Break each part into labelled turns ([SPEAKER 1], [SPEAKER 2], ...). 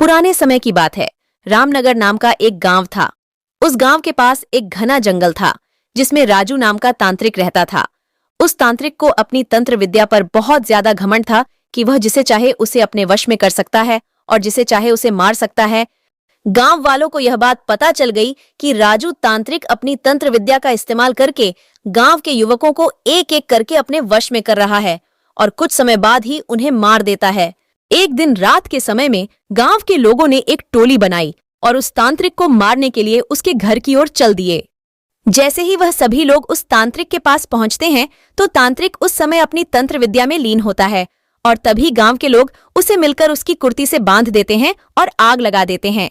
[SPEAKER 1] पुराने समय की बात है। रामनगर नाम का एक गांव था। उस गांव के पास एक घना जंगल था जिसमें राजू नाम का तांत्रिक रहता था। उस तांत्रिक को अपनी तंत्र विद्या पर बहुत ज्यादा घमंड था कि वह जिसे चाहे उसे अपने वश में कर सकता है और जिसे चाहे उसे मार सकता है। गांव वालों को यह बात पता चल गई कि राजू तांत्रिक अपनी तंत्र विद्या का इस्तेमाल करके गांव के युवकों को एक एक करके अपने वश में कर रहा है और कुछ समय बाद ही उन्हें मार देता है। एक दिन रात के समय में गांव के लोगों ने एक टोली बनाई और उस तांत्रिक को मारने के लिए उसके घर की ओर चल दिए। जैसे ही वह सभी लोग उस तांत्रिक के पास पहुंचते हैं तो तांत्रिक उस समय अपनी तंत्र विद्या में लीन होता है और तभी गांव के लोग उसे मिलकर उसकी कुर्ती से बांध देते हैं और आग लगा देते हैं।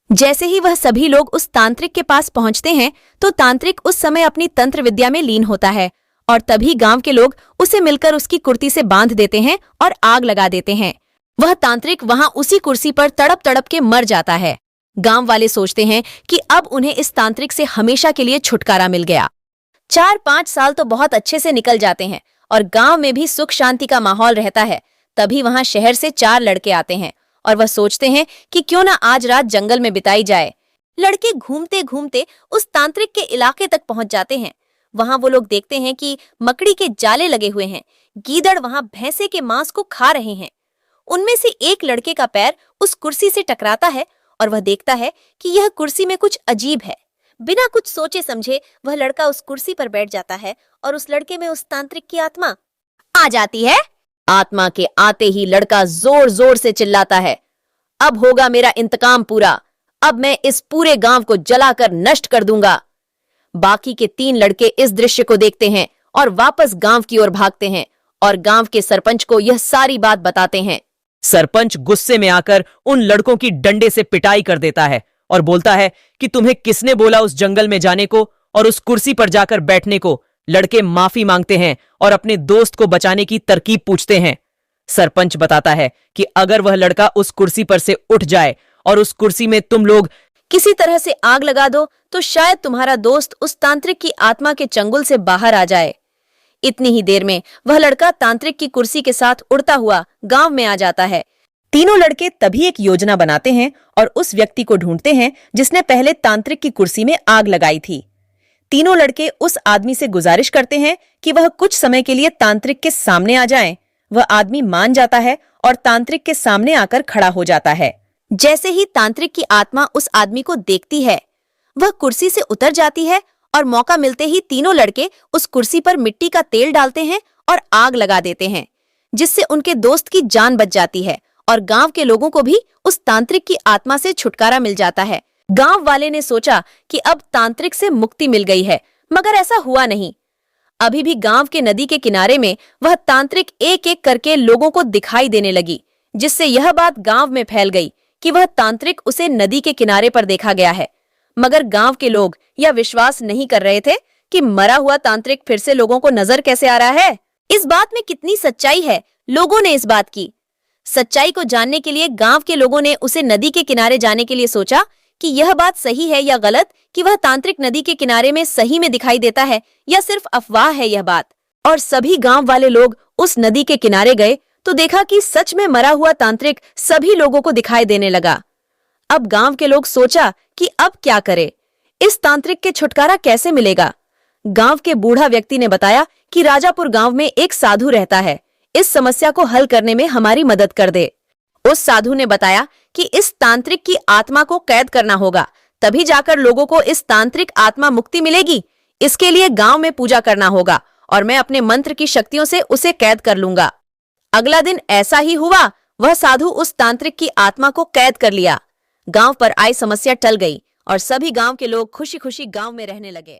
[SPEAKER 1] जैसे ही वह सभी लोग उस तांत्रिक के पास पहुंचते हैं तो तांत्रिक उस समय अपनी तंत्र विद्या में लीन होता है और तभी गांव के लोग उसे मिलकर उसकी कुर्ती से बांध देते हैं और आग लगा देते हैं। वह तांत्रिक वहां उसी कुर्सी पर तड़प तड़प के मर जाता है। गांव वाले सोचते हैं कि अब उन्हें इस तांत्रिक से हमेशा के लिए छुटकारा मिल गया। 4-5 साल तो बहुत अच्छे से निकल जाते हैं और गांव में भी सुख शांति का माहौल रहता है। तभी वहां शहर से 4 लड़के आते हैं और वह सोचते हैं कि क्यों ना आज रात जंगल में बिताई जाए। लड़के घूमते घूमते उस तांत्रिक के इलाके तक पहुंच जाते हैं। वहां वो लोग देखते हैं कि मकड़ी के जाले लगे हुए हैं। गीदड़ वहां भैंसे के मांस को खा रहे हैं। उनमें से एक लड़के का पैर उस कुर्सी से टकराता है और वह देखता है कि यह कुर्सी में कुछ अजीब है। बिना कुछ सोचे समझे वह लड़का उस कुर्सी पर बैठ जाता है और उस लड़के में उस तांत्रिक की आत्मा आ जाती है। आत्मा के आते ही लड़का जोर जोर से चिल्लाता है, अब होगा मेरा इंतकाम पूरा। अब मैं इस पूरे गांव को जलाकर नष्ट कर दूंगा। बाकी के 3 लड़के इस दृश्य को देखते हैं और वापस गांव की ओर भागते हैं और गांव के सरपंच को यह सारी बात बताते हैं।
[SPEAKER 2] सरपंच गुस्से में आकर उन लड़कों की डंडे से पिटाई कर देता है और बोलता है कि तुम्हें किसने बोला उस जंगल में जाने को और उस कुर्सी पर जाकर बैठने को। लड़के माफी मांगते हैं और अपने दोस्त को बचाने की तरकीब पूछते हैं। सरपंच बताता है कि अगर वह लड़का उस कुर्सी पर से उठ जाए और उस कुर्सी में तुम लोग
[SPEAKER 1] किसी तरह से आग लगा दो तो शायद तुम्हारा दोस्त उस तांत्रिक की आत्मा के चंगुल से बाहर आ जाए। इतनी ही देर में वह लड़का तांत्रिक की कुर्सी के साथ उड़ता हुआ गांव में आ जाता है। तीनों लड़के तभी एक योजना बनाते हैं और उस व्यक्ति को ढूंढते हैं जिसने पहले तांत्रिक की कुर्सी में आग लगाई थी। तीनों लड़के उस आदमी से गुजारिश करते हैं कि वह कुछ समय के लिए तांत्रिक के सामने आ जाए। वह आदमी मान जाता है और तांत्रिक के सामने आकर खड़ा हो जाता है। जैसे ही तांत्रिक की आत्मा उस आदमी को देखती है वह कुर्सी से उतर जाती है और मौका मिलते ही तीनों लड़के उस कुर्सी पर मिट्टी का तेल डालते हैं और आग लगा देते हैं, जिससे उनके दोस्त की जान बच जाती है और गांव के लोगों को भी उस तांत्रिक की आत्मा से छुटकारा मिल जाता है। गांव वाले ने सोचा कि अब तांत्रिक से मुक्ति मिल गई है, मगर ऐसा हुआ नहीं। अभी भी गांव के नदी के किनारे में वह तांत्रिक एक एक करके लोगों को दिखाई देने लगी, जिससे यह बात गांव में फैल गई कि वह तांत्रिक उसे नदी के किनारे पर देखा गया है। मगर गांव के लोग यह विश्वास नहीं कर रहे थे कि मरा हुआ तांत्रिक फिर से लोगों को नजर कैसे आ रहा है। इस बात में कितनी सच्चाई है, लोगों ने इस बात की सच्चाई को जानने के लिए गांव के लोगों ने उसे नदी के किनारे जाने के लिए सोचा कि यह बात सही है या गलत, कि वह तांत्रिक नदी के किनारे में सही में दिखाई देता है या सिर्फ अफवाह है यह बात। और सभी गांव वाले लोग उस नदी के किनारे गए तो देखा कि सच में मरा हुआ तांत्रिक सभी लोगों को दिखाई देने लगा। अब गांव के लोग सोचा कि अब क्या करे, इस तांत्रिक के छुटकारा कैसे मिलेगा। गांव के बूढ़ा व्यक्ति ने बताया कि राजापुर गांव में एक साधु रहता है, इस समस्या को हल करने में हमारी मदद कर दे। उस साधु ने बताया कि इस तांत्रिक की आत्मा को कैद करना होगा, तभी जाकर लोगों को इस तांत्रिक आत्मा मुक्ति मिलेगी। इसके लिए गांव में पूजा करना होगा और मैं अपने मंत्र की शक्तियों से उसे कैद कर लूंगा। अगला दिन ऐसा ही हुआ, वह साधु उस तांत्रिक की आत्मा को कैद कर लिया। गांव पर आई समस्या टल गई और सभी गांव के लोग खुशी खुशी गांव में रहने लगे।